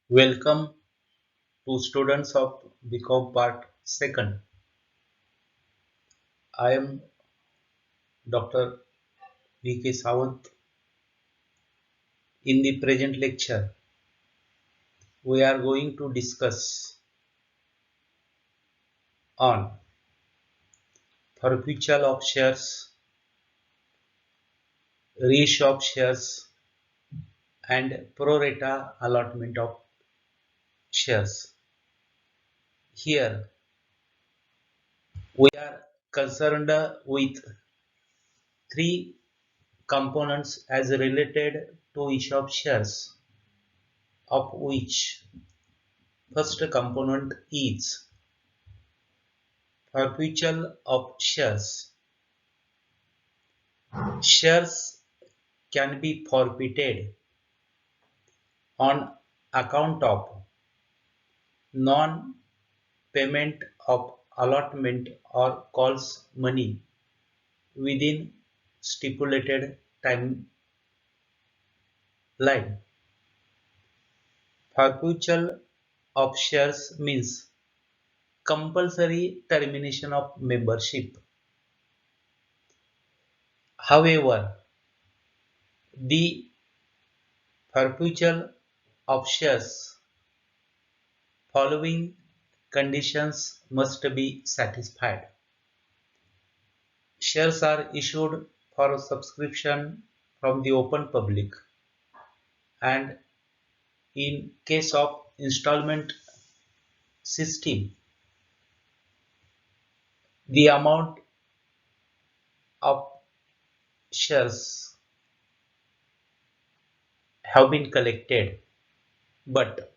Welcome to students of BCom Part 2nd. I am Dr. V.K. Sawant. In the present lecture, we are going to discuss on perpetual of shares, reissue of shares, and pro rata allotment of shares. Here, we are concerned with three components as related to issue of shares, of which first component is perpetual of shares. Shares can be forfeited on account of non-payment of allotment or calls money within stipulated timeline. Forfeiture of shares means compulsory termination of membership. However, the forfeiture of shares following conditions must be satisfied. Shares are issued for subscription from the open public, and in case of installment system, the amount of shares have been collected, but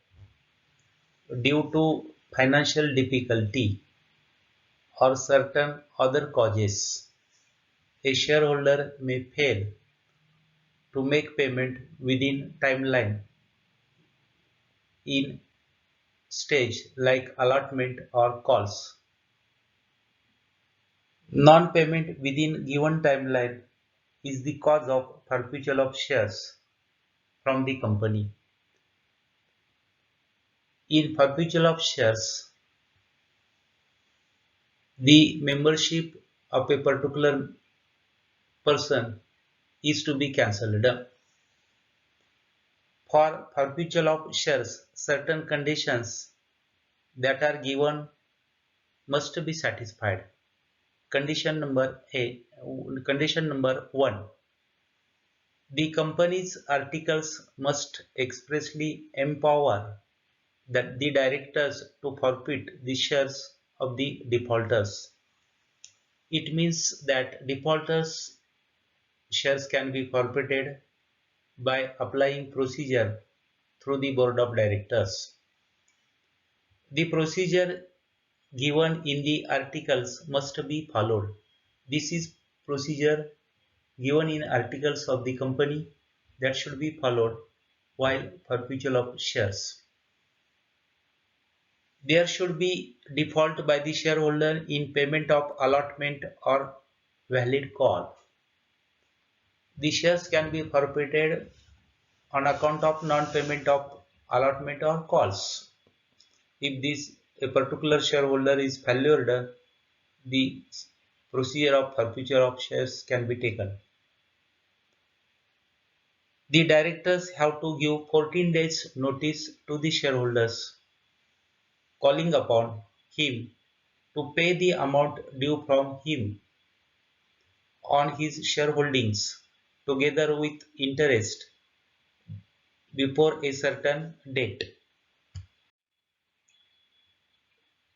due to financial difficulty or certain other causes, a shareholder may fail to make payment within timeline in stage like allotment or calls. Non-payment within given timeline is the cause of forfeiture of shares from the company. In forfeiture of shares, the membership of a particular person is to be cancelled. For forfeiture of shares, certain conditions that are given must be satisfied. Condition number 1. The company's articles must expressly empower the directors to forfeit the shares of the defaulters. It means that defaulters' shares can be forfeited by applying procedure through the board of directors. The procedure given in the articles must be followed. This is procedure given in articles of the company that should be followed while forfeiture of shares. There should be default by the shareholder in payment of allotment or valid call. The shares can be forfeited on account of non-payment of allotment or calls. If this a particular shareholder is failure, the procedure of forfeiture of shares can be taken. The directors have to give 14 days notice to the shareholders, calling upon him to pay the amount due from him on his shareholdings together with interest before a certain date.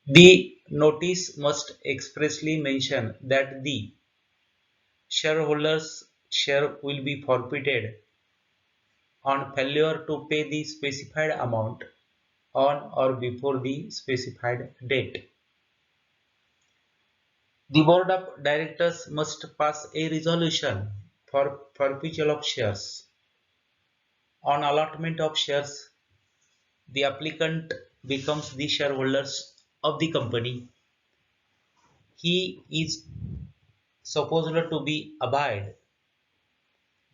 The notice must expressly mention that the shareholder's share will be forfeited on failure to pay the specified amount on or before the specified date. The board of directors must pass a resolution for forfeiture of shares. On allotment of shares, the applicant becomes the shareholders of the company. He is supposed to be abide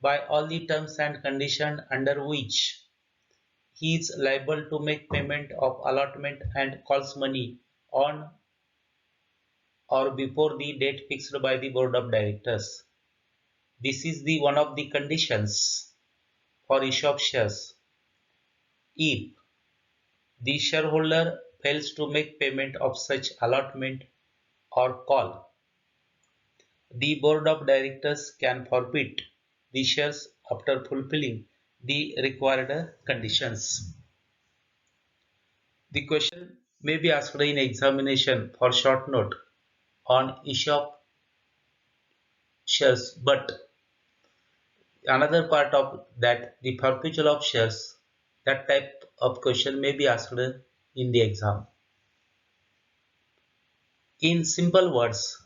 by all the terms and conditions under which he is liable to make payment of allotment and calls money on or before the date fixed by the board of directors. This is the one of the conditions for issue of shares. If the shareholder fails to make payment of such allotment or call, the board of directors can forfeit the shares after fulfilling the required conditions. The question may be asked in examination for short note on issue of shares, but another part of that, the forfeiture of shares, that type of question may be asked in the exam. In simple words,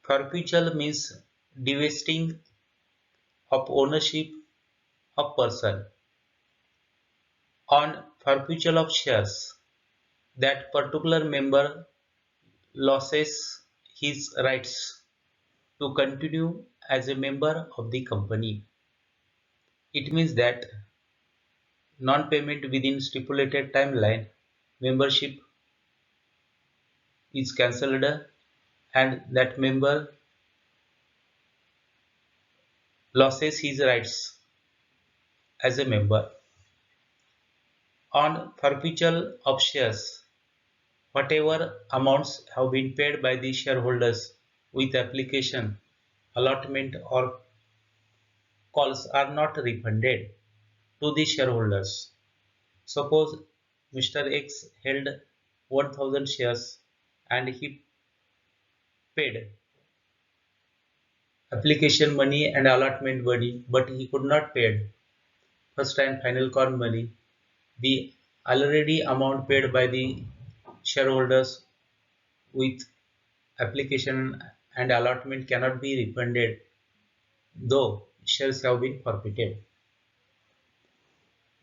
forfeiture means divesting of ownership of person on forfeiture of shares. That particular member loses his rights to continue as a member of the company. It means that non-payment within stipulated timeline, membership is cancelled and that member loses his rights as a member. On forfeiture of shares, whatever amounts have been paid by the shareholders with application, allotment or calls are not refunded to the shareholders. Suppose Mr. X held 1000 shares and he paid application money and allotment money, but he could not pay first and final call money. The already amount paid by the shareholders with application and allotment cannot be refunded, though shares have been forfeited.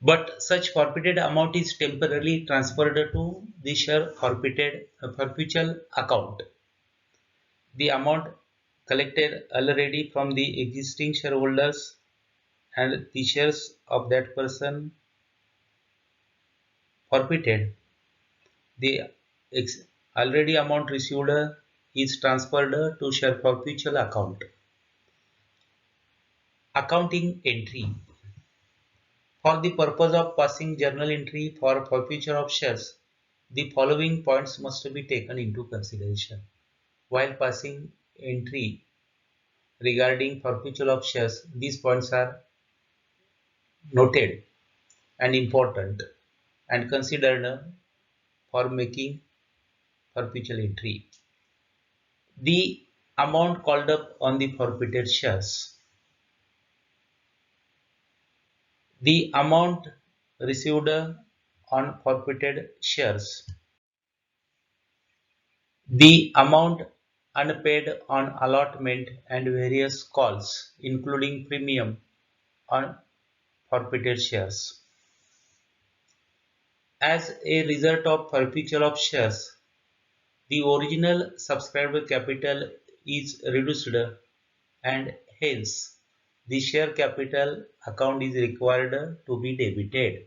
But such forfeited amount is temporarily transferred to the share forfeited forfeiture account. The amount collected already from the existing shareholders and the shares of that person forfeited, the already amount received is transferred to share forfeiture account. Accounting entry. For the purpose of passing journal entry for forfeiture of shares, the following points must be taken into consideration. While passing entry regarding forfeiture of shares, these points are noted and important and considered for making forfeiture entry. The amount called up on the forfeited shares. The amount received on forfeited shares. The amount unpaid on allotment and various calls, including premium on forfeited shares. As a result of forfeiture of shares, the original subscriber capital is reduced and hence the share capital account is required to be debited.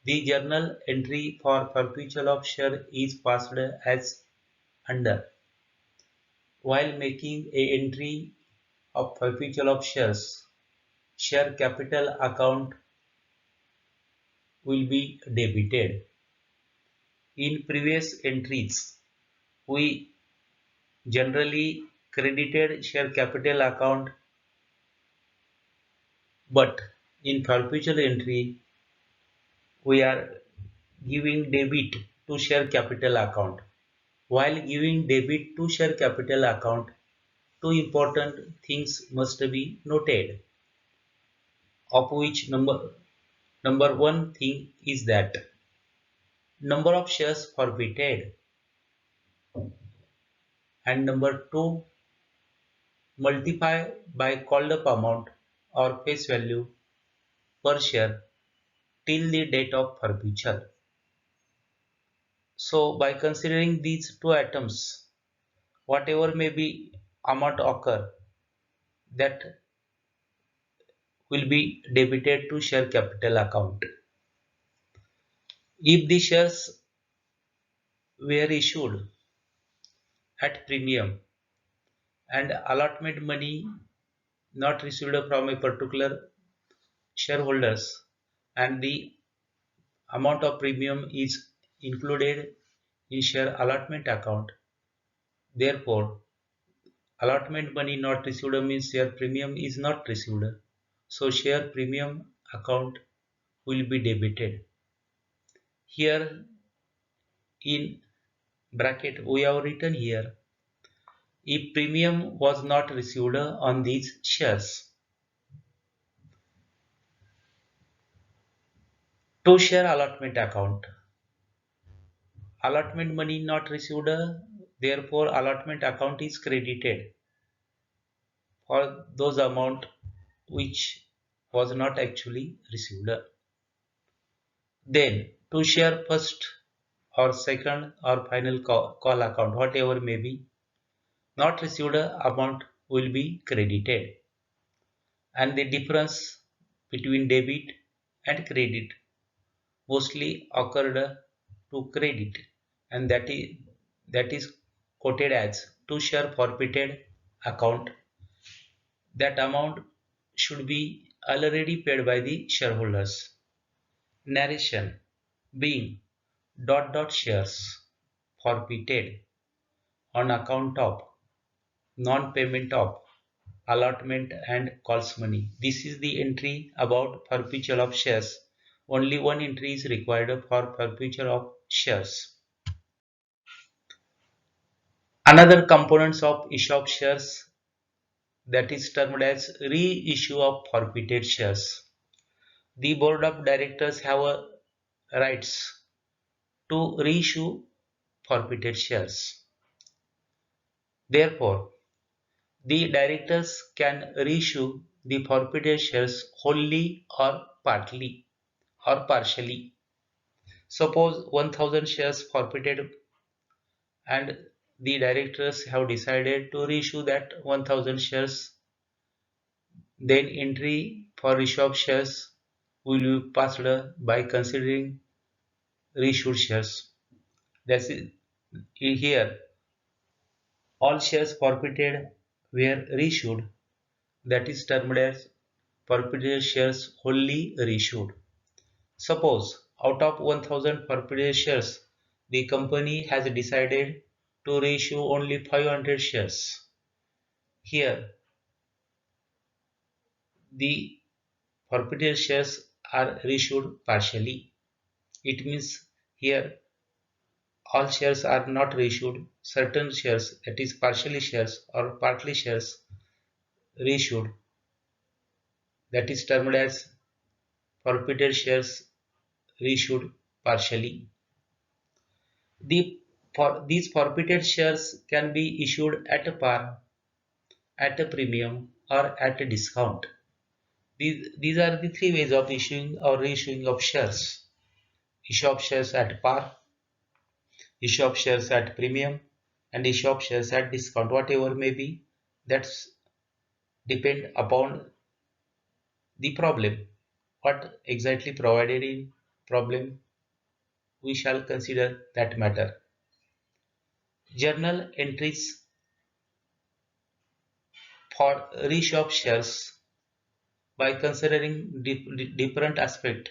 The journal entry for forfeiture of share is passed as under. While making a entry of forfeiture of shares, share capital account will be debited. In previous entries, we generally credited share capital account, but in forfeiture entry, we are giving debit to share capital account. While giving debit to share capital account, two important things must be noted, of which number one thing is that number of shares forfeited, and number two, multiply by called up amount or face value per share till the date of forfeiture. So by considering these two items, whatever may be amount occur, that will be debited to share capital account. If the shares were issued at premium and allotment money not received from a particular shareholders and the amount of premium is included in share allotment account, therefore allotment money not received means share premium is not received, so share premium account will be debited. Here in bracket we have written here, if premium was not received on these shares. To share allotment account, allotment money not received, therefore allotment account is credited for those amount which was not actually received. Then to share first or second or final call account, whatever may be, not received amount will be credited, and the difference between debit and credit mostly occurred to credit, and that is quoted as to share forfeited account. That amount should be already paid by the shareholders. Narration being shares forfeited on account of non-payment of allotment and calls money. This is the entry about forfeiture of shares. Only one entry is required for forfeiture of shares. Another components of issue of shares, that is termed as reissue of forfeited shares. The board of directors have a rights to reissue forfeited shares. Therefore, the directors can reissue the forfeited shares wholly or partly or partially. Suppose 1000 shares forfeited and the directors have decided to reissue that 1000 shares, then entry for reissue of shares will be passed by considering reissued shares. That's it. Here all shares forfeited were reissued, that is termed as forfeited shares wholly reissued. Suppose out of 1000 forfeited shares, the company has decided to reissue only 500 shares. Here the forfeited shares are reissued partially. It means here all shares are not reissued. Certain shares, that is partially shares or partly shares, reissued, that is termed as forfeited shares reissued partially. These forfeited shares can be issued at a par, at a premium, or at a discount. These are the three ways of issuing or reissuing of shares. Issue of shares at par, issue of shares at premium, and issue of shares at discount. Whatever may be, that's depend upon the problem. What exactly provided in problem, we shall consider that matter. Journal entries for reissue of shares, by considering different aspect,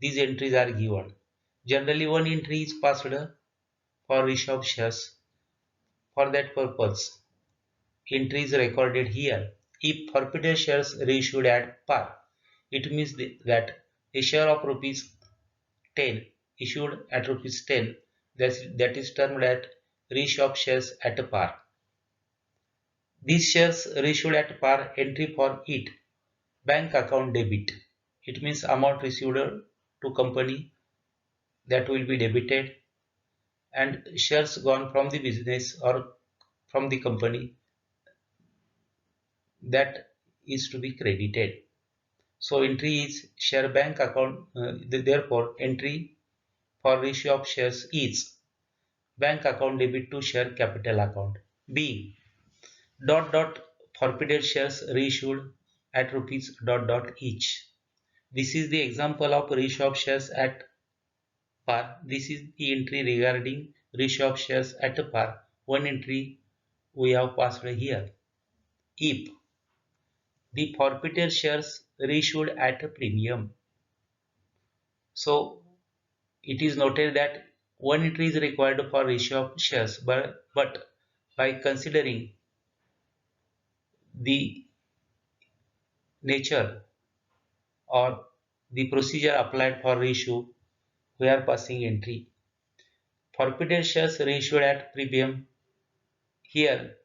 these entries are given. Generally, one entry is passed for reissue of shares. For that purpose, entry is recorded here. If forfeited shares reissued at par, it means that a share of rupees 10 issued at rupees 10, that is termed at reissue of shares at par. These shares reissued at par, entry for it, bank account debit. It means amount received to company that will be debited, and shares gone from the business or from the company that is to be credited. So entry is share bank account. Therefore, entry for reissue of shares is bank account debit to share capital account. B forfeited shares reissued at rupees each. This is the example of reissue of shares at par, this is the entry regarding ratio of shares at par. One entry we have passed here. If the forfeited shares reissued at a premium. So it is noted that one entry is required for issue of shares, but by considering the nature or the procedure applied for reissue, we are passing entry. Forfeited shares reissued at premium. Here,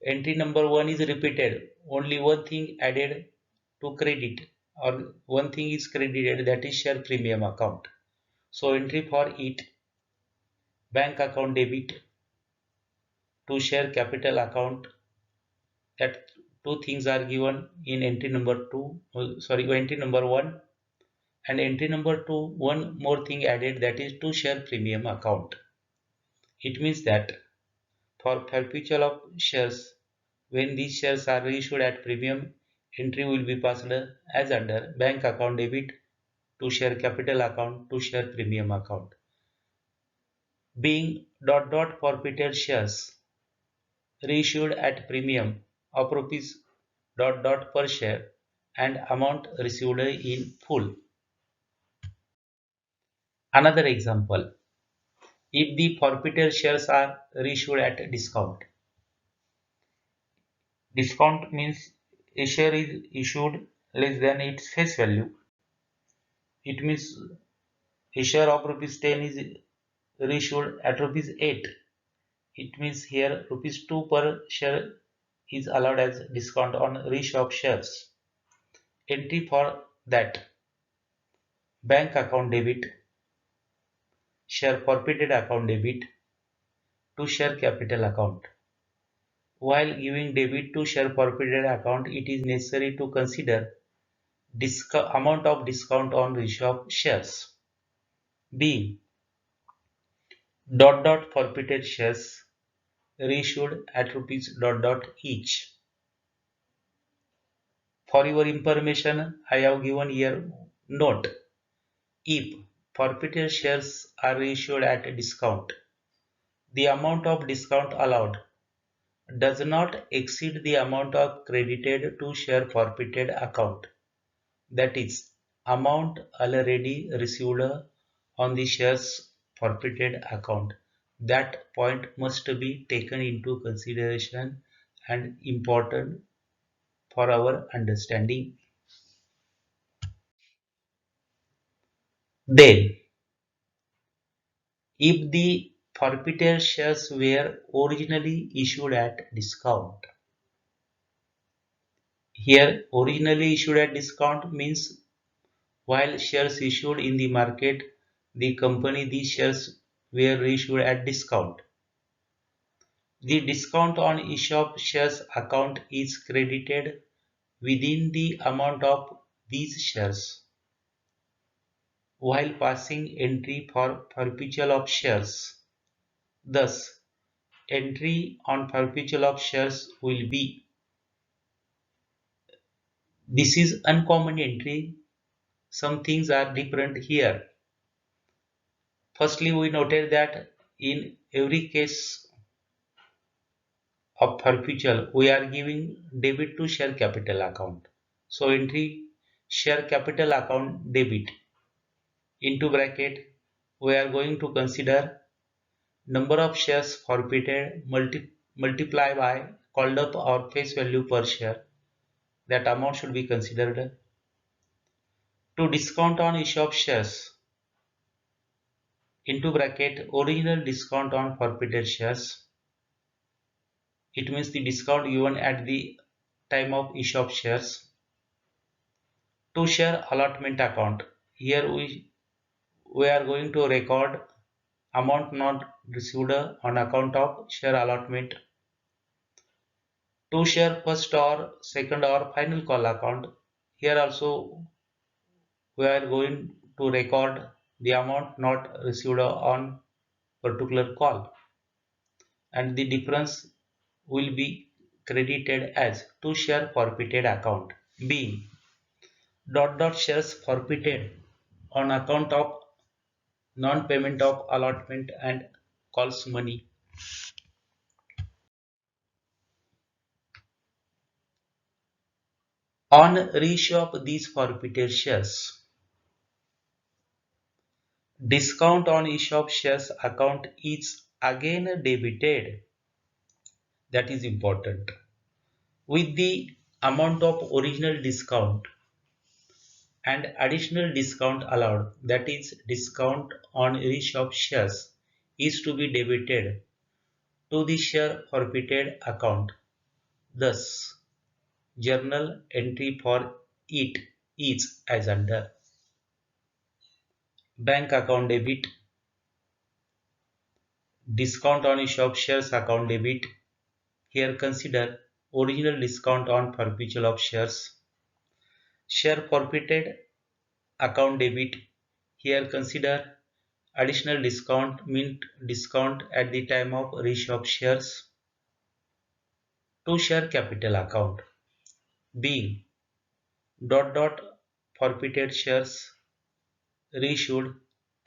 entry number 1 is repeated. Only one thing added to credit or one thing is credited, that is share premium account. So entry for it, bank account debit to share capital account, that two things are given in entry number 2, entry number 1, and entry number 2 one more thing added, that is to share premium account. It means that for perpetual of shares, when these shares are reissued at premium, entry will be passed as under bank account debit to share capital account to share premium account. Being forfeited shares reissued at premium of rupees per share and amount received in full. Another example, if the forfeited shares are reissued at discount. Discount means a share is issued less than its face value. It means a share of rupees 10 is reissued at rupees 8. It means here rupees 2 per share is allowed as discount on reissue of shares. Entry for that, bank account debit, share forfeited account debit to share capital account. While giving debit to share forfeited account, it is necessary to consider amount of discount on reissue of shares. B. Forfeited shares reissued at rupees each. For your information, I have given here note. If forfeited shares are reissued at a discount, the amount of discount allowed does not exceed the amount of credited to share forfeited account, that is, amount already received on the shares forfeited account. That point must be taken into consideration and important for our understanding. Then, if the forfeited shares were originally issued at discount, here originally issued at discount means while shares issued in the market, these shares were reissued at discount. The discount on issue of shares account is credited within the amount of these shares while passing entry for perpetual of shares. Thus, entry on perpetual of shares will be, this is uncommon entry. Some things are different here. Firstly, we noted that in every case of perpetual, we are giving debit to share capital account. So entry share capital account debit into bracket, we are going to consider number of shares forfeited multiply by called up or face value per share. That amount should be considered. To discount on issue of shares into bracket original discount on forfeited shares. It means the discount given at the time of issue of shares. To share allotment account. Here we are going to record amount not received on account of share allotment. To share first or second or final call account. Here also we are going to record the amount not received on particular call, and the difference will be credited as to share forfeited account. B. Shares forfeited on account of non-payment of allotment and calls money. On reissue of these forfeited shares, discount on issue of shares account is again debited. That is important. With the amount of original discount and additional discount allowed, that is discount on reissue of shares, is to be debited to the share forfeited account. Thus, journal entry for it is as under: bank account debit, discount on issue of shares account debit. Here consider original discount on perpetual of shares. Share forfeited account debit. Here consider additional discount mint discount at the time of reissue of shares to share capital account, being dot dot forfeited shares reissued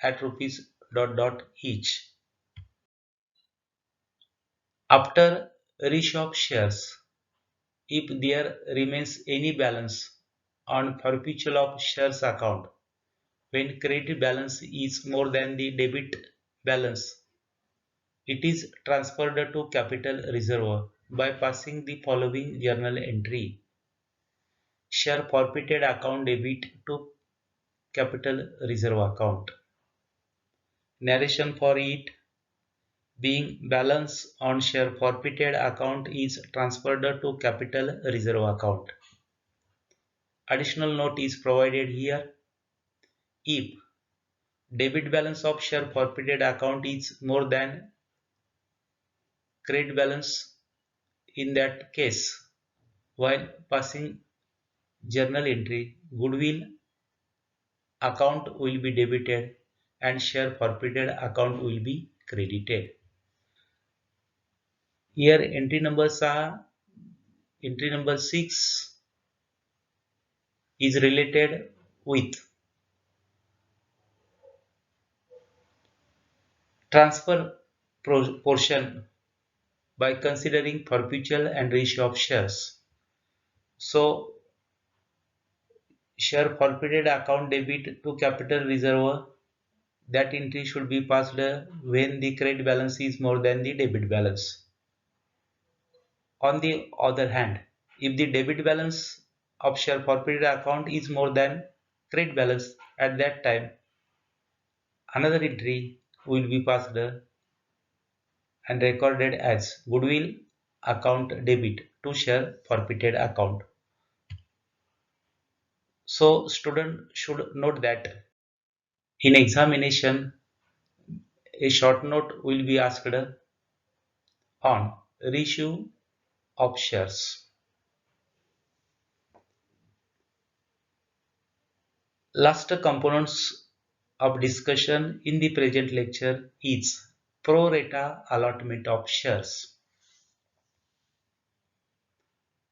at rupees dot dot each. After reissue of shares, if there remains any balance on perpetual of shares account, when credit balance is more than the debit balance, it is transferred to capital reserve by passing the following journal entry: share forfeited account debit to capital reserve account. Narration for it: being balance on share forfeited account is transferred to capital reserve account. Additional note is provided here: if debit balance of share forfeited account is more than credit balance, in that case, while passing journal entry, goodwill account will be debited and share forfeited account will be credited. Here entry number 6 is related with transfer portion by considering perpetual and reissue of shares. So share forfeited account debit to capital reserve, that entry should be passed when the credit balance is more than the debit balance. On the other hand, if the debit balance of share forfeited account is more than credit balance, at that time another entry will be passed and recorded as goodwill account debit to share forfeited account. So student should note that in examination a short note will be asked on reissue of shares. Last components of discussion in the present lecture is pro rata allotment of shares.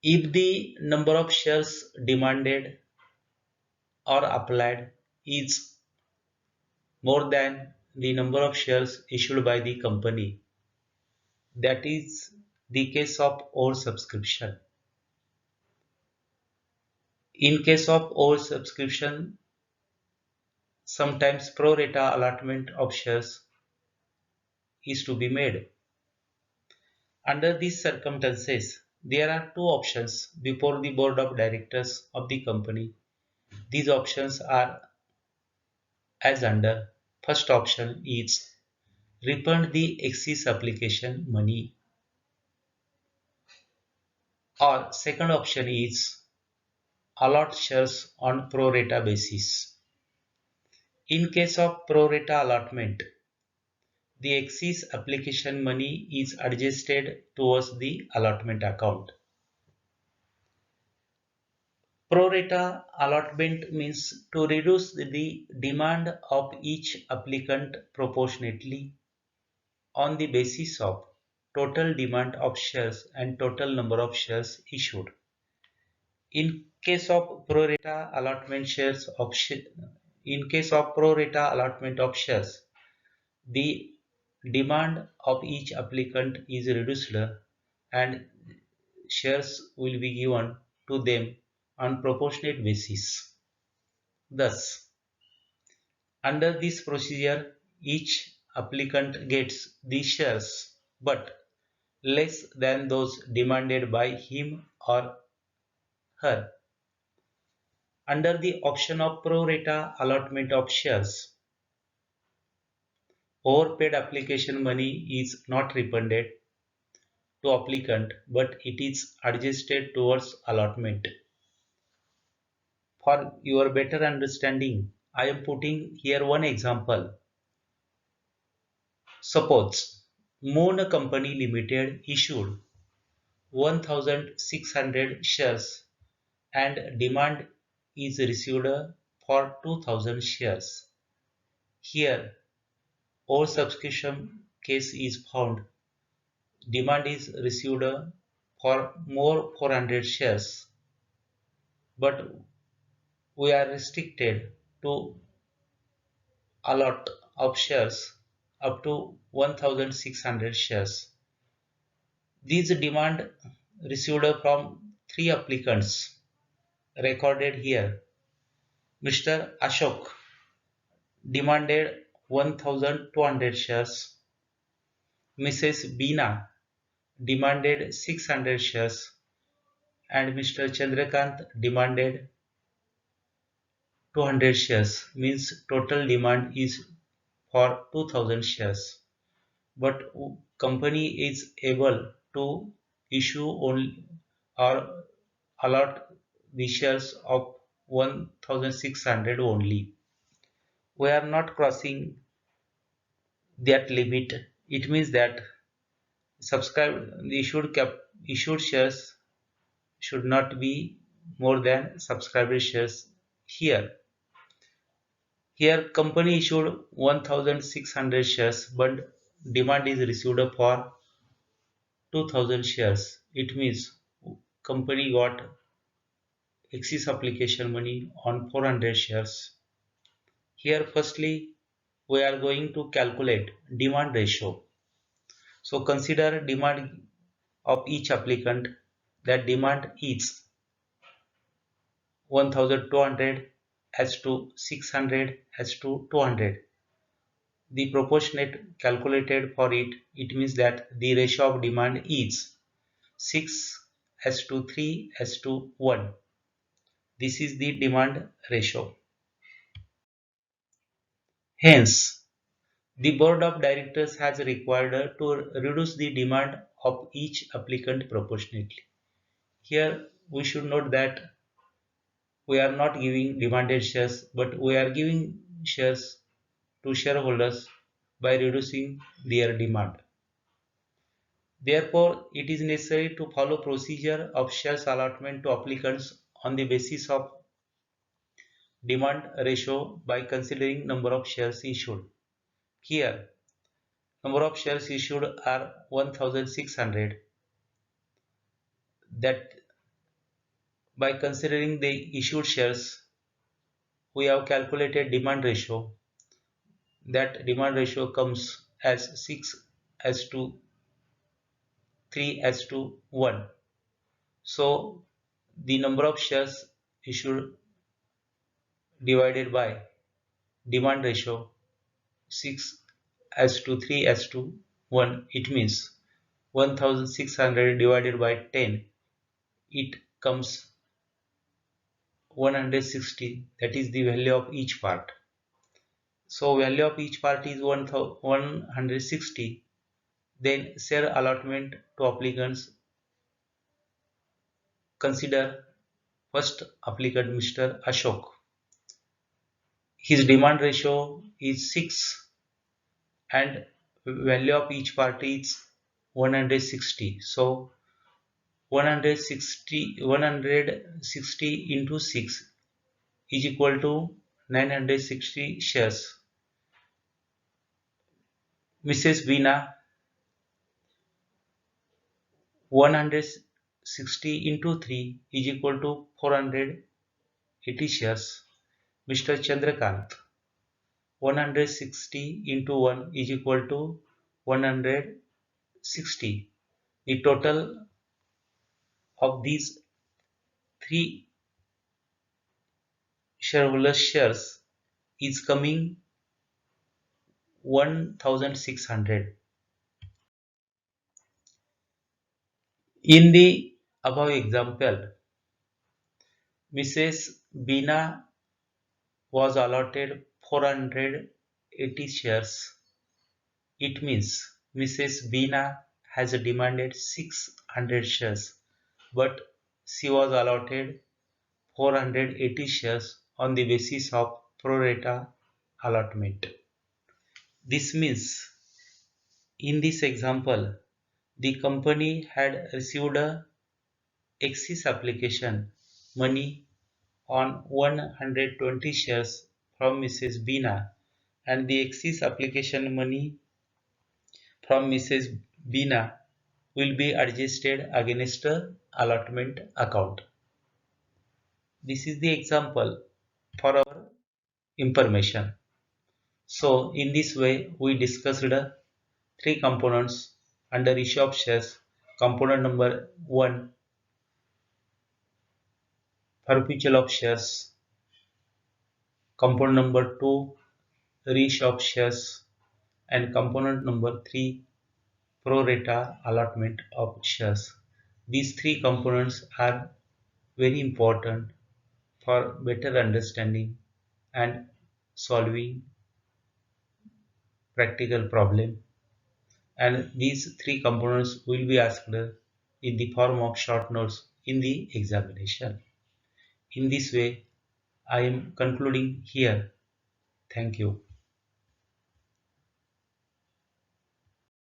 If the number of shares demanded or applied is more than the number of shares issued by the company, that is the case of oversubscription. In case of oversubscription, sometimes pro rata allotment of shares is to be made. Under these circumstances, there are two options before the board of directors of the company. These options are as under. First option is refund the excess application money, or second option is allot shares on pro rata basis. In case of pro rata allotment, the excess application money is adjusted towards the allotment account. Pro rata allotment means to reduce the demand of each applicant proportionately on the basis of total demand of shares and total number of shares issued. In case of pro rata allotment of shares, The demand of each applicant is reduced and shares will be given to them on proportionate basis. Thus, under this procedure, each applicant gets these shares but less than those demanded by him or her. Under the option of pro rata allotment of shares, overpaid application money is not refunded to applicant but it is adjusted towards allotment. For your better understanding, I am putting here one example. Suppose Moon Company Limited issued 1,600 shares and demand is received for 2,000 shares. Here, oversubscription case is found. Demand is received for more 400 shares, but we are restricted to allot of shares up to 1,600 shares. These demand received from three applicants recorded here. Mr. Ashok demanded 1,200 shares. Mrs. Beena demanded 600 shares and Mr. Chandrakant demanded 200 shares. Means total demand is for 2,000 shares. But company is able to issue only or allot the shares of 1,600 only. We are not crossing that limit. It means that the issued shares should not be more than subscribed shares here. Here company issued 1,600 shares but demand is received for 2,000 shares. It means company got excess application money on 400 shares. Here firstly we are going to calculate demand ratio. So consider demand of each applicant. That demand is 1,200 as to 600 as to 200. The proportionate calculated for it, it means that the ratio of demand is 6 as to 3 as to 1. This is the demand ratio. Hence, the board of directors has required to reduce the demand of each applicant proportionately. Here we should note that we are not giving demanded shares but we are giving shares to shareholders by reducing their demand. Therefore, it is necessary to follow procedure of shares allotment to applicants on the basis of demand ratio by considering number of shares issued. Here, number of shares issued are 1,600. That by considering the issued shares, we have calculated demand ratio. That demand ratio comes as 6 as to 3 as to 1. So the number of shares issued divided by demand ratio 6 as to 3 as to 1, it means 1,600 divided by 10, it comes 160, that is the value of each part. So value of each part is 160. Then share allotment to applicants. Consider first applicant Mr. Ashok. His demand ratio is 6 and value of each part is 160. So 160 into 6 is equal to 960 shares. Mrs. Veena, 160 into 3 is equal to 480 shares. Mr. Chandrakant, 160 into 1 is equal to 160. The total of these three shareholder shares is coming 1600. In the above example, Mrs. Bina was allotted 480 shares. It means Mrs. Bina has demanded 600 shares, but she was allotted 480 shares on the basis of pro rata allotment. This means in this example, the company had received a excess application money on 120 shares from Mrs. Bina, and the excess application money from Mrs. Bina will be adjusted against the allotment account. This is the example for our information. So in this way we discussed three components under issue of shares. Component number 1, perpetual of shares. Component number 2, reissue of shares. And component number 3, pro rata allotment of shares. These three components are very important for better understanding and solving practical problem, and these three components will be asked in the form of short notes in the examination. In this way, I am concluding here. Thank you.